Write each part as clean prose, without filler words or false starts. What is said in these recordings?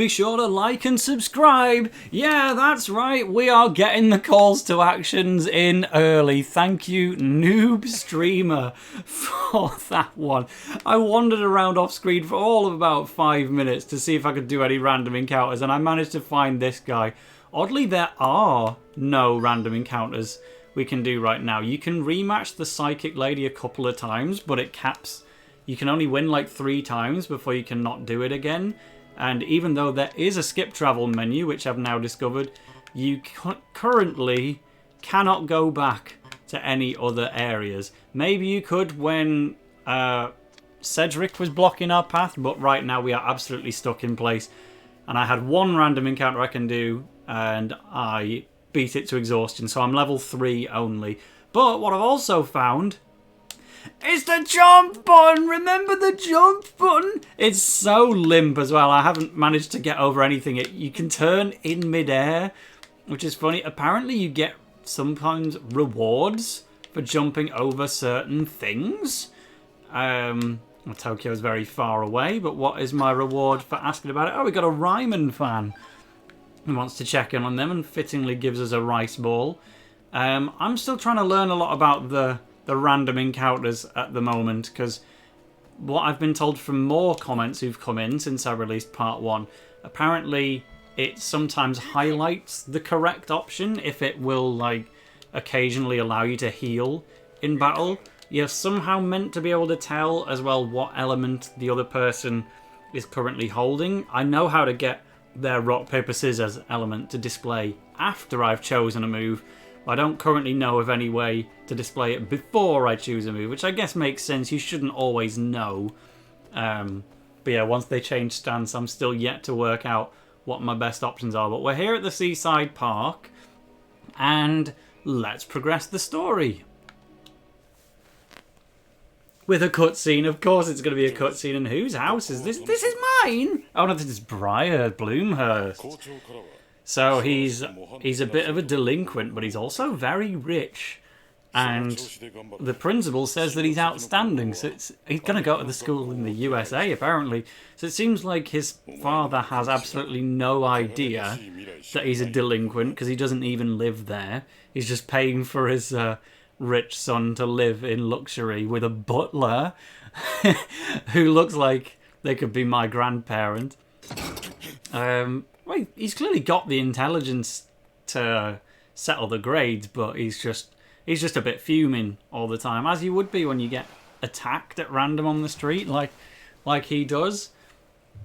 be sure to like and subscribe. Yeah, that's right, we are getting the calls to actions in early. Thank you, Noob Streamer, for that one. I wandered around off screen for all of about 5 minutes to see if I could do any random encounters, and I managed to find this guy. Oddly, there are no random encounters we can do right now. You can rematch the psychic lady a couple of times, but it caps. You can only win like 3 times before you can not do it again. And even though there is a skip travel menu, which I've now discovered, you currently cannot go back to any other areas. Maybe you could when Cedric was blocking our path, but right now we are absolutely stuck in place. And I had 1 random encounter I can do, and I beat it to exhaustion, so I'm level 3 only. But what I've also found is the jump button! Remember the jump button? It's so limp as well. I haven't managed to get over anything. You can turn in midair, which is funny. Apparently you get sometimes rewards for jumping over certain things. Well, Tokyo's very far away, but what is my reward for asking about it? Oh, we got a Ryman fan who wants to check in on them and fittingly gives us a rice ball. I'm still trying to learn a lot about the random encounters at the moment, because what I've been told from more comments who've come in since I released part 1, apparently it sometimes highlights the correct option if it will like occasionally allow you to heal in battle. You're somehow meant to be able to tell as well what element the other person is currently holding. I know how to get their rock, paper, scissors element to display after I've chosen a move. I don't currently know of any way to display it before I choose a move, which I guess makes sense. You shouldn't always know. But yeah, once they change stance, I'm still yet to work out what my best options are. But we're here at the Seaside Park, and let's progress the story. With a cutscene, of course it's going to be a cutscene. And whose house is this? This is mine! Oh no, this is Briar Bloomhurst. So he's a bit of a delinquent, but he's also very rich. And the principal says that he's outstanding, so he's going to go to the school in the USA, apparently. So it seems like his father has absolutely no idea that he's a delinquent, because he doesn't even live there. He's just paying for his rich son to live in luxury with a butler who looks like they could be my grandparent. Well, he's clearly got the intelligence to settle the grades, but he's just a bit fuming all the time, as you would be when you get attacked at random on the street, like he does.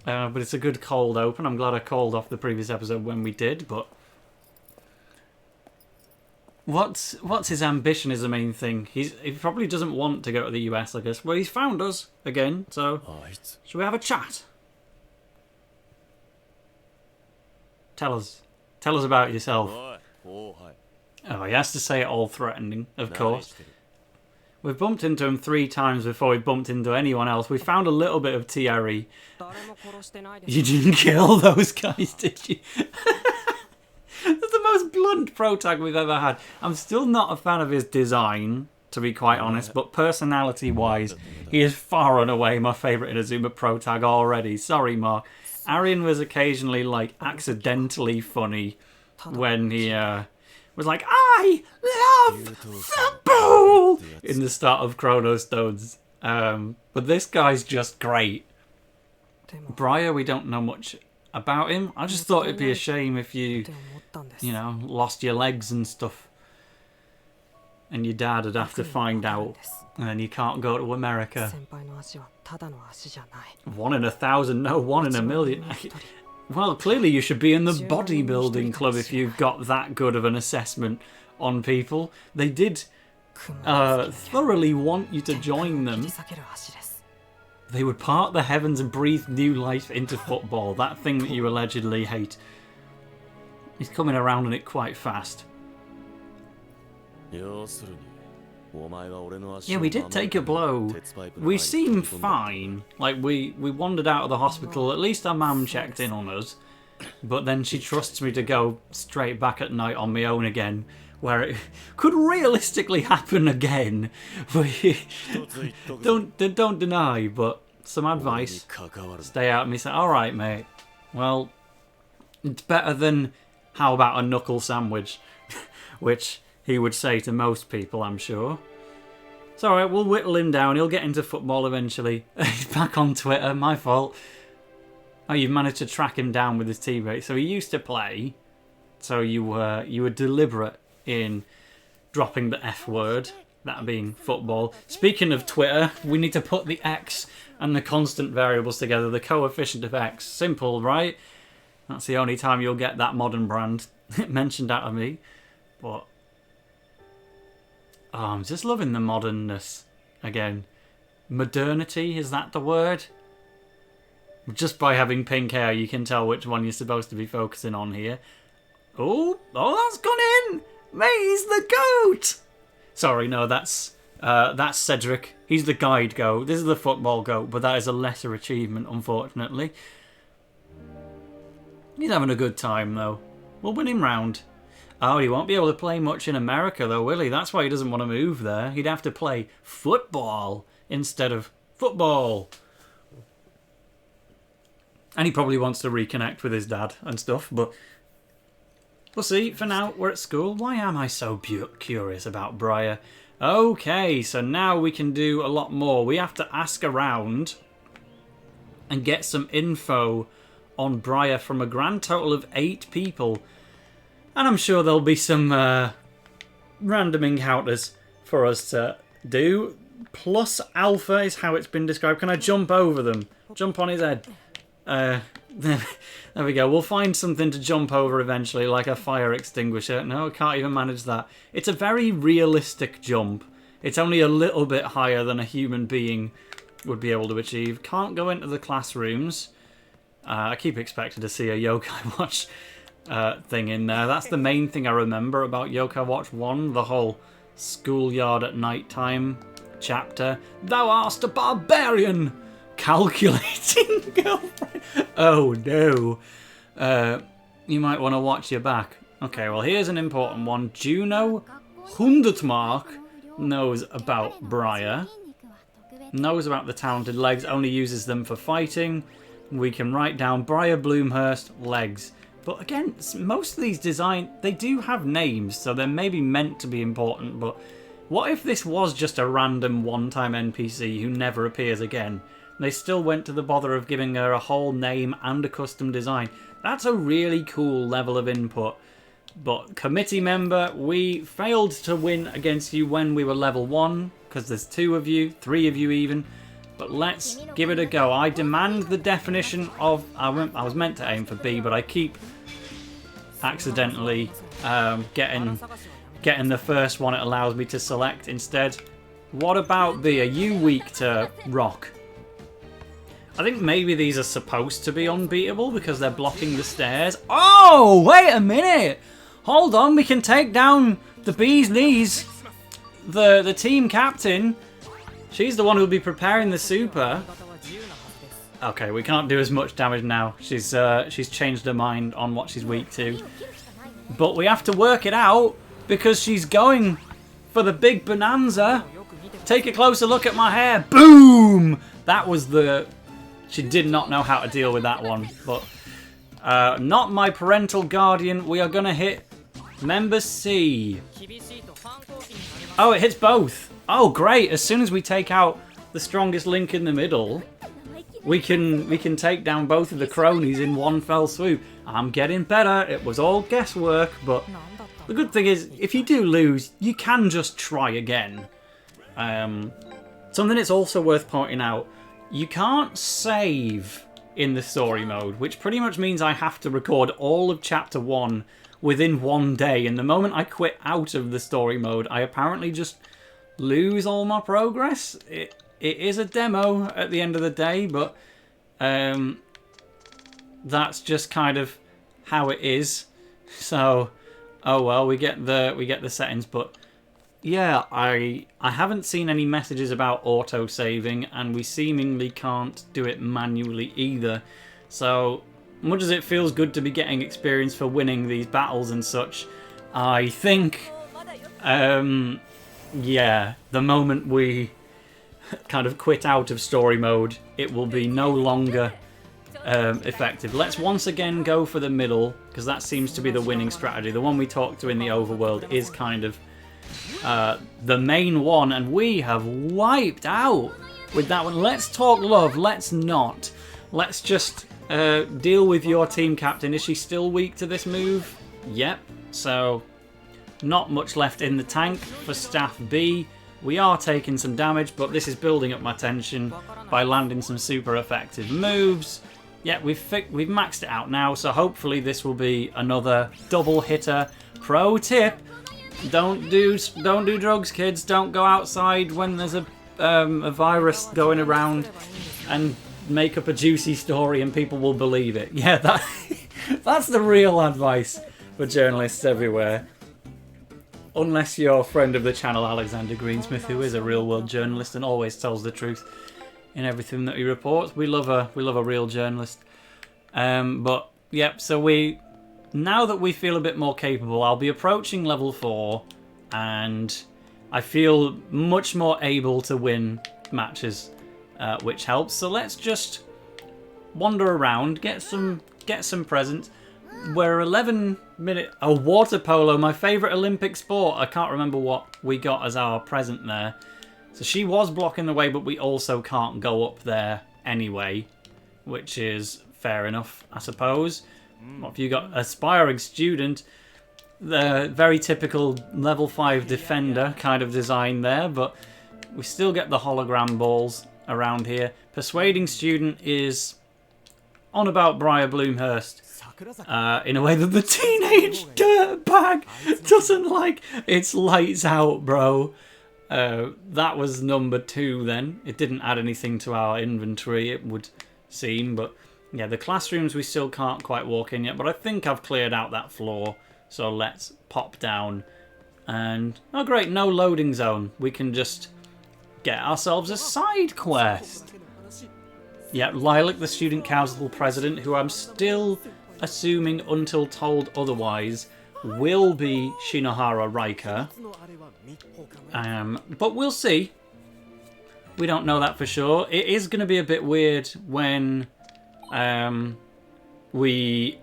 But it's a good cold open. I'm glad I called off the previous episode when we did. But what's his ambition is the main thing. He probably doesn't want to go to the US, I guess. Well, he's found us again, so should we have a chat? Tell us about yourself. Oh, he has to say it all threatening, of course. We've bumped into him 3 times before we bumped into anyone else. We found a little bit of Thierry. You didn't kill those guys, did you? That's the most blunt pro tag we've ever had. I'm still not a fan of his design, to be quite honest, but personality-wise, he is far and away my favourite Inazuma pro tag already. Sorry, Mark. Arian was occasionally, like, accidentally funny when he was like, I love football in the start of Chrono Stones. But this guy's just great. Briar, we don't know much about him. I just thought it'd be a shame if you know, lost your legs and stuff. And your dad would have to find out. And then you can't go to America. 1 in 1,000, no, 1 in a million. Well, clearly you should be in the bodybuilding club if you've got that good of an assessment on people. They did thoroughly want you to join them. They would part the heavens and breathe new life into football, that thing that you allegedly hate. He's coming around on it quite fast. Yeah, we did take a blow. We seem fine. Like, we wandered out of the hospital. At least our mum checked in on us. But then she trusts me to go straight back at night on my own again, where it could realistically happen again. Don't deny, but some advice. Stay out of me. Say, alright, mate. Well, It's better than, how about a knuckle sandwich? Which he would say to most people, I'm sure. It's alright, we'll whittle him down. He'll get into football eventually. He's back on Twitter, my fault. Oh, you've managed to track him down with his teammates. So he used to play, so you were deliberate in dropping the F word, that being football. Speaking of Twitter, we need to put the X and the constant variables together, the coefficient of X. Simple, right? That's the only time you'll get that modern brand mentioned out of me. But oh, I'm just loving the modernness again. Modernity, is that the word? Just by having pink hair, you can tell which one you're supposed to be focusing on here. Oh, that's gone in! May's the goat! Sorry, no, that's Cedric. He's the guide goat. This is the football goat, but that is a lesser achievement, unfortunately. He's having a good time, though. We'll win him round. Oh, he won't be able to play much in America, though, will he? That's why he doesn't want to move there. He'd have to play football instead of football. And he probably wants to reconnect with his dad and stuff, but we'll see. For now, we're at school. Why am I so curious about Briar? Okay, so now we can do a lot more. We have to ask around and get some info on Briar from a grand total of 8 people. And I'm sure there'll be some random encounters for us to do. Plus alpha is how it's been described. Can I jump over them? Jump on his head. There we go. We'll find something to jump over eventually, like a fire extinguisher. No, I can't even manage that. It's a very realistic jump. It's only a little bit higher than a human being would be able to achieve. Can't go into the classrooms. I keep expecting to see a Yokai Watch thing in there. That's the main thing I remember about Yokai Watch 1, the whole schoolyard at night time chapter. Thou art a barbarian! Calculating girlfriend. Oh no. You might want to watch your back. Okay, well here's an important one. Juno Hundertmark knows about Briar. Knows about the talented legs, only uses them for fighting. We can write down Briar Bloomhurst legs. But again, most of these designs, they do have names, so they're maybe meant to be important, but what if this was just a random one-time NPC who never appears again? They still went to the bother of giving her a whole name and a custom design. That's a really cool level of input. But committee member, we failed to win against you when we were level 1, because there's 2 of you, 3 of you even. But let's give it a go. I demand the definition of... I was meant to aim for B, but I keep accidentally getting the first one it allows me to select instead. What about B? Are you weak to rock? I think maybe these are supposed to be unbeatable because they're blocking the stairs. Oh, wait a minute. Hold on, we can take down the bee's knees. The team captain. She's the one who'll be preparing the super. Okay, we can't do as much damage now. She's changed her mind on what she's weak to. But we have to work it out because she's going for the big bonanza. Take a closer look at my hair. Boom! That was the... She did not know how to deal with that one. But not my parental guardian. We are going to hit member C. Oh, it hits both. Oh, great. As soon as we take out the strongest link in the middle, we can take down both of the cronies in one fell swoop. I'm getting better. It was all guesswork, but the good thing is, if you do lose, you can just try again. Something that's also worth pointing out, you can't save in the story mode, which pretty much means I have to record all of Chapter 1 within one day, and the moment I quit out of the story mode, I apparently just lose all my progress. It is a demo at the end of the day, but that's just kind of how it is. So, oh well, we get the settings, but yeah, I haven't seen any messages about auto-saving, and we seemingly can't do it manually either. So, much as it feels good to be getting experience for winning these battles and such, I think, yeah, the moment we kind of quit out of story mode, it will be no longer effective. Let's once again go for the middle, because that seems to be the winning strategy. The one we talked to in the overworld is kind of the main one, and we have wiped out with that one. Let's talk love. Let's not. Let's just deal with your team captain. Is she still weak to this move? Yep. So not much left in the tank for Staff B. We are taking some damage, but this is building up my tension by landing some super effective moves. Yeah, we've maxed it out now, so hopefully this will be another double hitter. Pro tip: don't do drugs, kids. Don't go outside when there's a virus going around and make up a juicy story and people will believe it. Yeah, that's the real advice for journalists everywhere. Unless you're a friend of the channel, Alexander Greensmith, who is a real-world journalist and always tells the truth in everything that he reports. We love a real journalist. But yep, so now that we feel a bit more capable, I'll be approaching level 4, and I feel much more able to win matches, which helps. So let's just wander around, get some presents. We're 11 minutes. Oh, water polo, my favourite Olympic sport. I can't remember what we got as our present there. So she was blocking the way, but we also can't go up there anyway, which is fair enough, I suppose. What have you got? Aspiring student. The very typical level 5 defender kind of design there, but we still get the hologram balls around here. Persuading student is on about Briar Bloomhurst. In a way that the teenage dirtbag doesn't like. It's lights out, bro. That was number 2 then. It didn't add anything to our inventory, it would seem. But yeah, the classrooms we still can't quite walk in yet. But I think I've cleared out that floor. So let's pop down. And, oh great, no loading zone. We can just get ourselves a side quest. Yeah, Lilac, the student council president, who I'm still assuming until told otherwise will be Shinohara Riker. But we'll see. We don't know that for sure. It is going to be a bit weird when we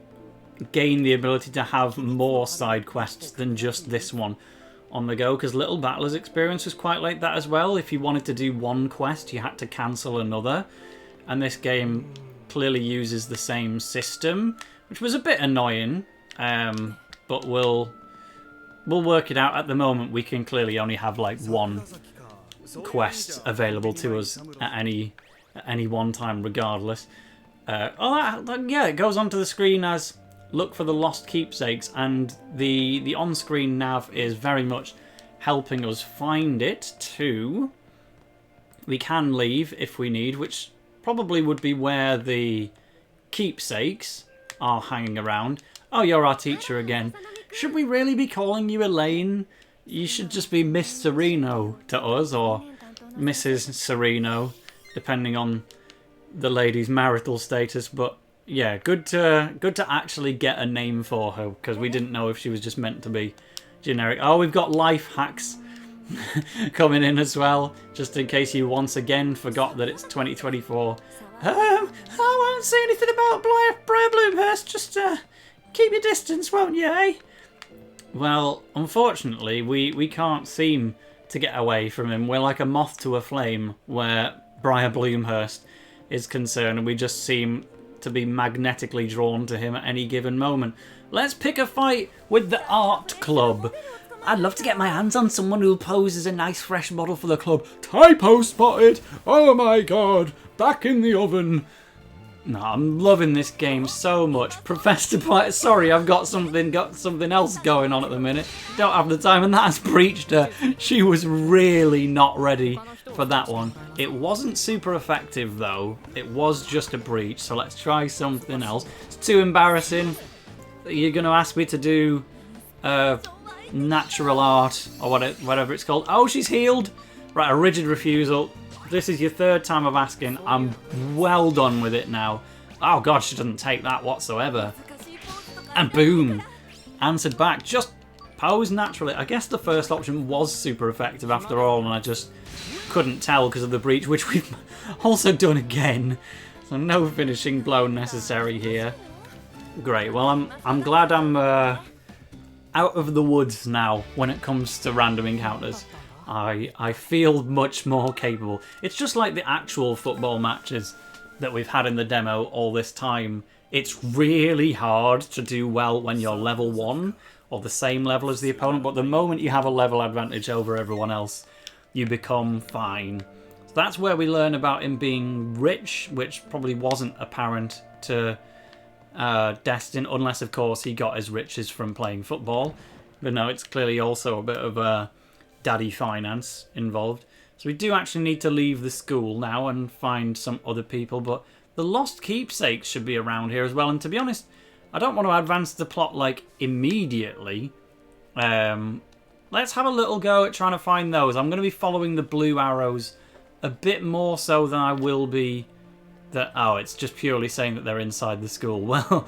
gain the ability to have more side quests than just this one on the go, because Little Battler's experience was quite like that as well. If you wanted to do one quest, you had to cancel another, and this game clearly uses the same system, which was a bit annoying, but we'll work it out. At the moment, we can clearly only have like one quest available to us at any one time, regardless. Yeah, it goes onto the screen as look for the lost keepsakes, and the on-screen nav is very much helping us find it too. We can leave if we need, which probably would be where the keepsakes are hanging around. Oh, you're our teacher again. Should we really be calling you Elaine? You should just be Miss Sereno to us, or Mrs. Sereno, depending on the lady's marital status. But yeah, good to actually get a name for her, because we didn't know if she was just meant to be generic. Oh, we've got life hacks coming in as well, just in case you once again forgot that it's 2024. I won't say anything about Briar Bloomhurst, just keep your distance, won't you, eh? Well, unfortunately, we can't seem to get away from him. We're like a moth to a flame where Briar Bloomhurst is concerned, and we just seem to be magnetically drawn to him at any given moment. Let's pick a fight with the art club. I'd love to get my hands on someone who'll pose as a nice fresh model for the club. Typo spotted! Oh my god! Back in the oven! No, I'm loving this game so much. Professor Black, sorry, I've got something else going on at the minute. Don't have the time, and that has breached her. She was really not ready for that one. It wasn't super effective though. It was just a breach, so let's try something else. It's too embarrassing. You're going to ask me to do natural art, or whatever it's called. Oh, she's healed! Right, a rigid refusal. This is your third time of asking. I'm well done with it now. Oh god, she doesn't take that whatsoever. And boom! Answered back. Just pose naturally. I guess the first option was super effective after all, and I just couldn't tell because of the breach, which we've also done again. So no finishing blow necessary here. Great. Well, I'm glad I'm out of the woods now when it comes to random encounters. I feel much more capable. It's just like the actual football matches that we've had in the demo all this time. It's really hard to do well when you're level 1 or the same level as the opponent, but the moment you have a level advantage over everyone else, you become fine. So that's where we learn about him being rich, which probably wasn't apparent to Destin, unless of course he got his riches from playing football. But no, it's clearly also a bit of daddy finance involved. So we do actually need to leave the school now and find some other people, but the lost keepsakes should be around here as well. And to be honest, I don't want to advance the plot like immediately. Let's have a little go at trying to find those. I'm going to be following the blue arrows a bit more so than I will be that... Oh, it's just purely saying that they're inside the school. Well,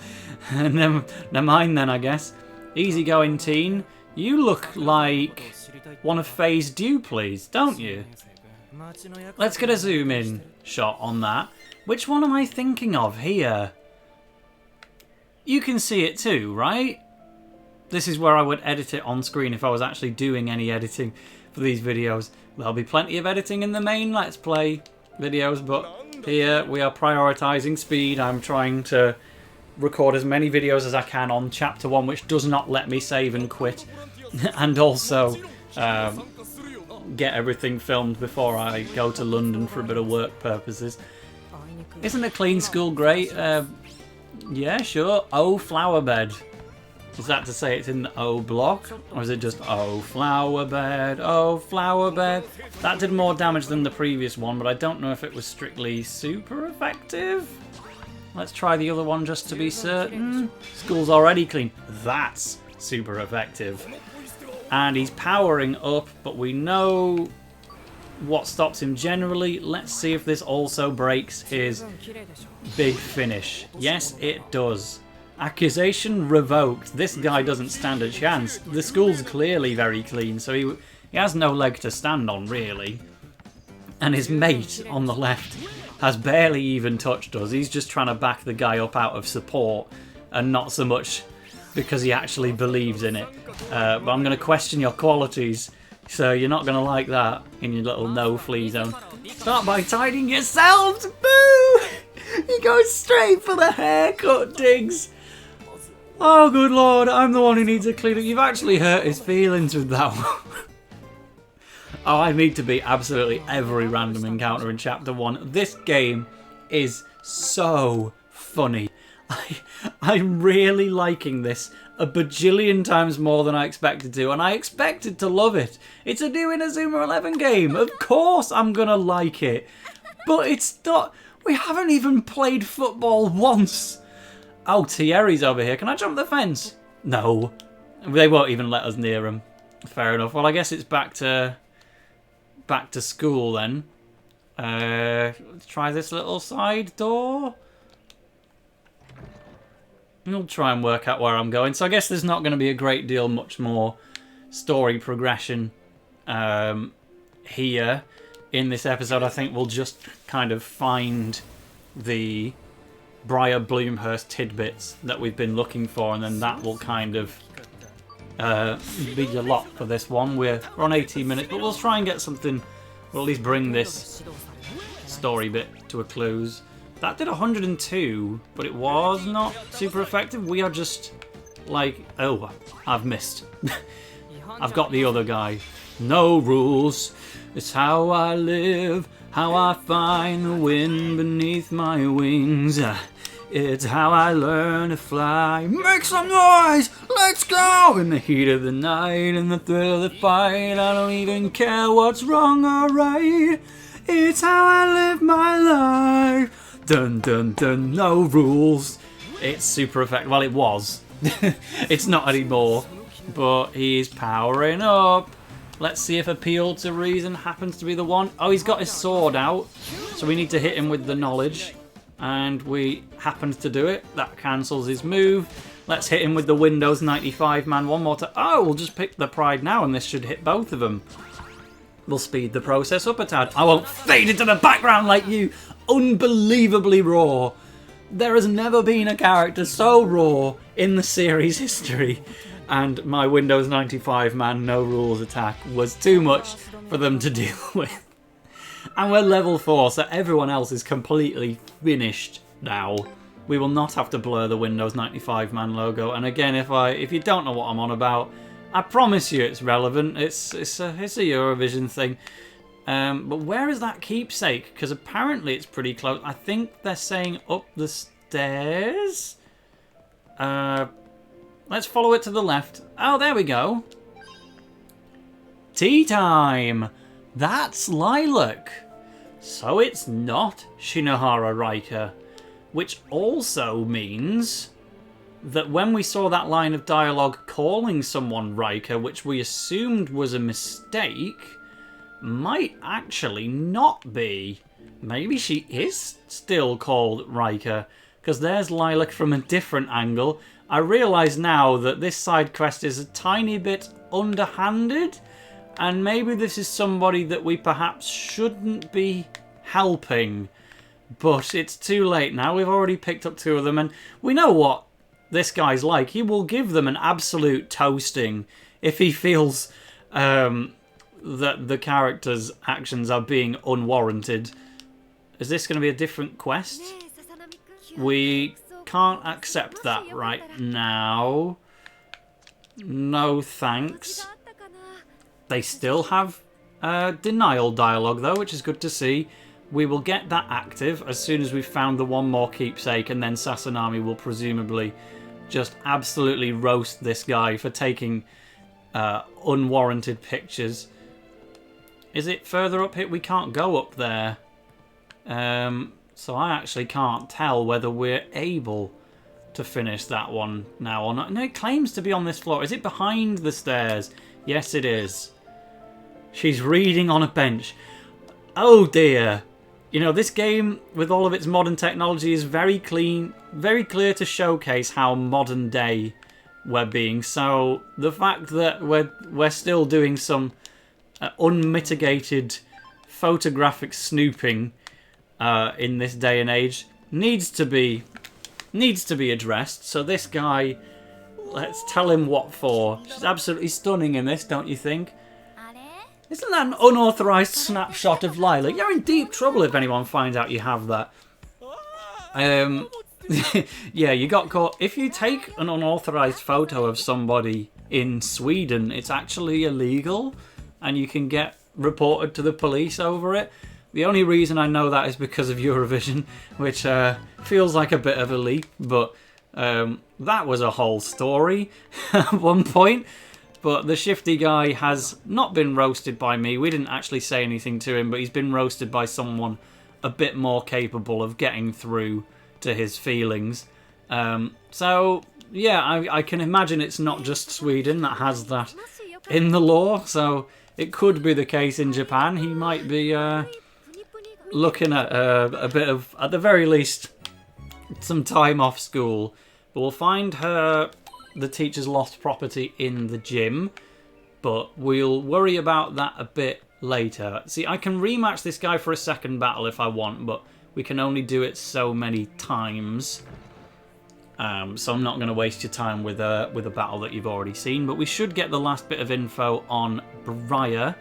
never mind then, I guess. Easygoing teen. You look like one of Faye's duplies, don't you? Let's get a zoom in shot on that. Which one am I thinking of here? You can see it too, right? This is where I would edit it on screen if I was actually doing any editing for these videos. There'll be plenty of editing in the main Let's Play videos, but here we are prioritising speed. I'm trying to record as many videos as I can on Chapter 1, which does not let me save and quit. And also get everything filmed before I go to London for a bit of work purposes. Isn't a clean school great? Yeah, sure. Oh, flower bed. Is that to say it's in the O block? Or is it just oh, flower bed, oh, flower bed? That did more damage than the previous one, but I don't know if it was strictly super effective. Let's try the other one just to be certain. School's already clean. That's super effective. And he's powering up, but we know what stops him generally. Let's see if this also breaks his big finish. Yes, it does. Accusation revoked. This guy doesn't stand a chance. The school's clearly very clean, so he has no leg to stand on, really. And his mate on the left has barely even touched us. He's just trying to back the guy up out of support and not so much because he actually believes in it. But I'm going to question your qualities, so you're not going to like that in your little no-flee zone. Start by tidying yourselves! Boo! He goes straight for the haircut, Diggs. Oh, good lord, I'm the one who needs a clean up. You've actually hurt his feelings with that one. Oh, I need to beat absolutely every random encounter in Chapter 1. This game is so funny. I'm really liking this a bajillion times more than I expected to, and I expected to love it. It's a new Inazuma 11 game. Of course I'm gonna like it. But it's not... We haven't even played football once. Oh, Thierry's over here. Can I jump the fence? No. They won't even let us near him. Fair enough. Well, I guess it's back to school then. Let's try this little side door. We'll try and work out where I'm going. So I guess there's not going to be a great deal much more story progression here in this episode. I think we'll just kind of find the Briar Bloomhurst tidbits that we've been looking for, and then that will kind of be a lot for this one. We're on 18 minutes, but we'll try and get something. We'll at least bring this story bit to a close. That did 102, but it was not super effective. We are just like, oh, I've missed. I've got the other guy. No rules, it's how I live, how I find the wind beneath my wings. It's how I learn to fly. Make some noise, let's go! In the heat of the night, in the thrill of the fight, I don't even care what's wrong or right. It's how I live my life. Dun dun dun, no rules. It's super effective. Well, it was. It's not anymore. But he's powering up. Let's see if Appeal to Reason happens to be the one. Oh, he's got his sword out. So we need to hit him with the knowledge. And we happened to do it. That cancels his move. Let's hit him with the Windows95man one more time. Oh, we'll just pick the Pride now and this should hit both of them. We'll speed the process up a tad. I won't fade into the background like you. unbelievably raw. There has never been a character so raw in the series history. And my Windows95man No Rules attack was too much for them to deal with. And we're level 4, so everyone else is completely finished now. We will not have to blur the Windows95man logo. And again, if you don't know what I'm on about, I promise you it's relevant. It's a Eurovision thing. But where is that keepsake? Because apparently it's pretty close. I think they're saying up the stairs. Let's follow it to the left. Oh, there we go. Tea time. That's Lilac. So it's not Shinohara Riker. Which also means that when we saw that line of dialogue calling someone Riker, which we assumed was a mistake, might actually not be. Maybe she is still called Riker, because there's Lilac from a different angle. I realise now that this side quest is a tiny bit underhanded, and maybe this is somebody that we perhaps shouldn't be helping. But it's too late now. We've already picked up 2 of them, and we know what this guy's like. He will give them an absolute toasting if he feels that the character's actions are being unwarranted. Is this going to be a different quest? We can't accept that right now. No thanks. They still have denial dialogue though, which is good to see. We will get that active as soon as we've found the one more keepsake, and then Sassanami will presumably just absolutely roast this guy for taking unwarranted pictures. Is it further up here? We can't go up there. So I actually can't tell whether we're able to finish that one now or not. No, it claims to be on this floor. Is it behind the stairs? Yes, it is. She's reading on a bench. Oh dear. You know, this game, with all of its modern technology, is very clean, very clear to showcase how modern day we're being. So the fact that we're still doing some unmitigated photographic snooping in this day and age needs to be addressed. So this guy, let's tell him what for. She's absolutely stunning in this, don't you think? Isn't that an unauthorized snapshot of Lilac? You're in deep trouble if anyone finds out you have that. Yeah, you got caught. If you take an unauthorized photo of somebody in Sweden, it's actually illegal, and you can get reported to the police over it. The only reason I know that is because of Eurovision, which feels like a bit of a leap, but that was a whole story at one point. But the shifty guy has not been roasted by me. We didn't actually say anything to him, but he's been roasted by someone a bit more capable of getting through to his feelings. So, yeah, I can imagine it's not just Sweden that has that in the law. So it could be the case in Japan. He might be looking at a bit of, at the very least, some time off school. But we'll find her... the teacher's lost property in the gym, but we'll worry about that a bit later. See, I can rematch this guy for a second battle if I want, but we can only do it so many times. So I'm not going to waste your time with a battle that you've already seen, but we should get the last bit of info on Briar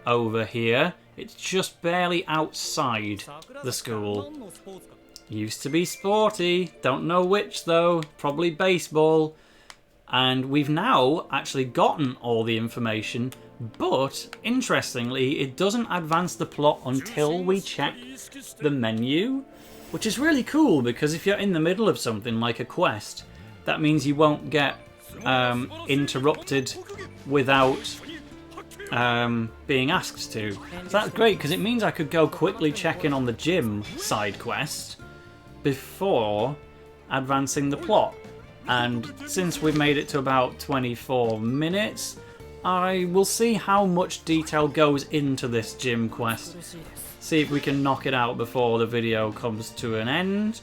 over here. It's just barely outside the school. Used to be sporty, don't know which though, probably baseball. And we've now actually gotten all the information, but interestingly, it doesn't advance the plot until we check the menu, which is really cool because if you're in the middle of something like a quest, that means you won't get interrupted without being asked to. So that's great because it means I could go quickly check in on the gym side quest before advancing the plot. And since we've made it to about 24 minutes, I will see how much detail goes into this gym quest. See if we can knock it out before the video comes to an end.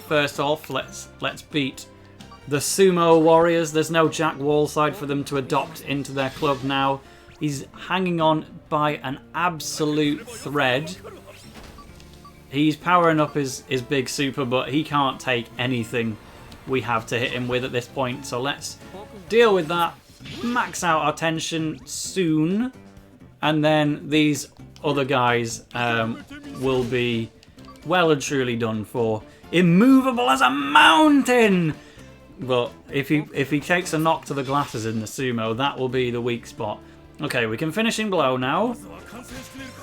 First off, let's beat the Sumo Warriors. There's no Jack Wallside for them to adopt into their club now. He's hanging on by an absolute thread. He's powering up his big super, but he can't take anything we have to hit him with at this point. So let's deal with that. Max out our tension soon. And then these other guys will be well and truly done for. Immovable as a mountain! But if he takes a knock to the glasses in the sumo, that will be the weak spot. Okay, we can finish him below now.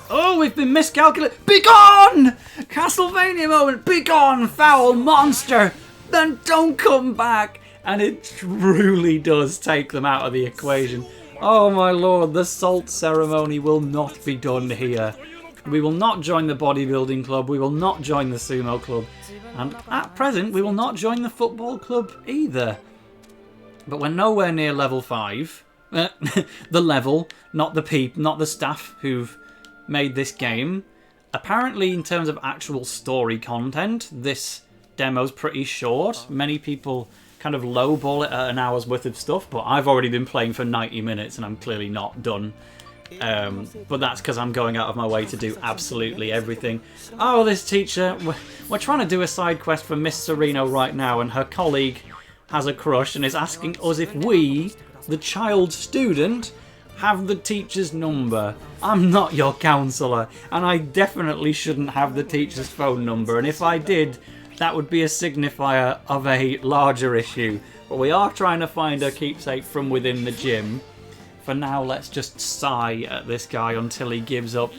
Oh, we've been miscalculated. Be gone! Castlevania moment. Be gone, foul monster. Then don't come back. And it truly does take them out of the equation. Oh my lord, the salt ceremony will not be done here. We will not join the bodybuilding club. We will not join the sumo club. And at present, we will not join the football club either. But we're nowhere near level 5. The level, not the staff who've made this game. Apparently, in terms of actual story content, this demo's pretty short. Many people kind of lowball it at an hour's worth of stuff, but I've already been playing for 90 minutes and I'm clearly not done. But that's because I'm going out of my way to do absolutely everything. Oh, this teacher, we're trying to do a side quest for Miss Sereno right now, and her colleague has a crush and is asking us if we, the child student, have the teacher's number. I'm not your counsellor, and I definitely shouldn't have the teacher's phone number, and if I did, that would be a signifier of a larger issue. But we are trying to find a keepsake from within the gym. For now, let's just sigh at this guy until he gives up.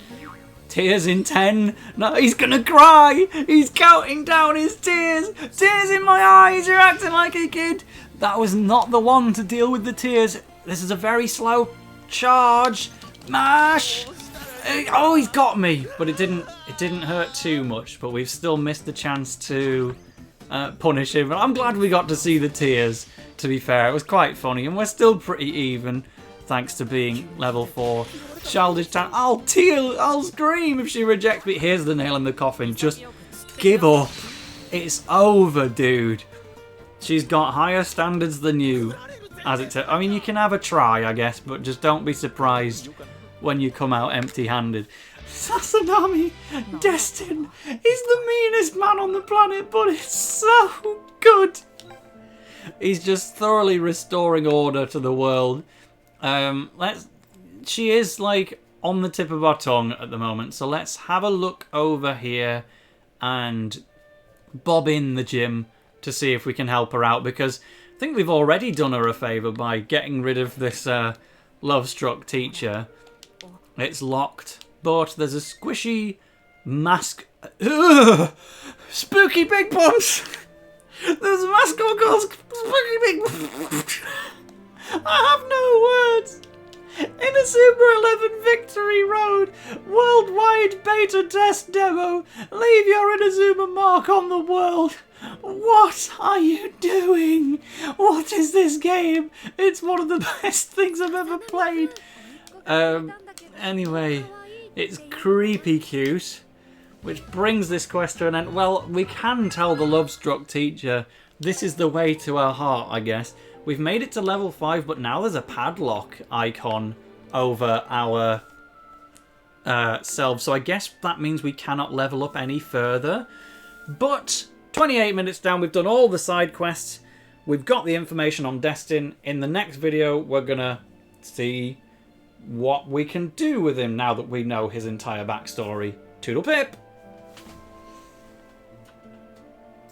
Tears in 10. No, he's gonna cry. He's counting down his tears. Tears in my eyes. You're acting like a kid. That was not the one to deal with the tears. This is a very slow charge. Mash. Oh, he's got me. But it didn't hurt too much. But we've still missed the chance to punish him. But I'm glad we got to see the tears, to be fair. It was quite funny. And we're still pretty even, thanks to being level 4. Childish town. I'll scream if she rejects me. Here's the nail in the coffin. Just give up. It's over, dude. She's got higher standards than you. I mean, you can have a try, I guess, but just don't be surprised when you come out empty-handed. Sasanami, Destin, he's the meanest man on the planet, but it's so good. He's just thoroughly restoring order to the world. She is like on the tip of our tongue at the moment, so let's have a look over here and bob in the gym to see if we can help her out, because I think we've already done her a favour by getting rid of this love-struck teacher. It's locked, but there's a squishy mask. Ugh! Spooky Big Punch! There's a mascot called Spooky Big Punch! I have no words! Inazuma 11 Victory Road, worldwide beta test demo. Leave your Inazuma mark on the world. What are you doing? What is this game? It's one of the best things I've ever played. Anyway, it's creepy cute, which brings this quest to an end. Well, we can tell the love-struck teacher this is the way to our heart, I guess. We've made it to level 5, but now there's a padlock icon over our selves. So I guess that means we cannot level up any further. But 28 minutes down, we've done all the side quests. We've got the information on Destin. In the next video, we're going to see what we can do with him now that we know his entire backstory. Toodle pip!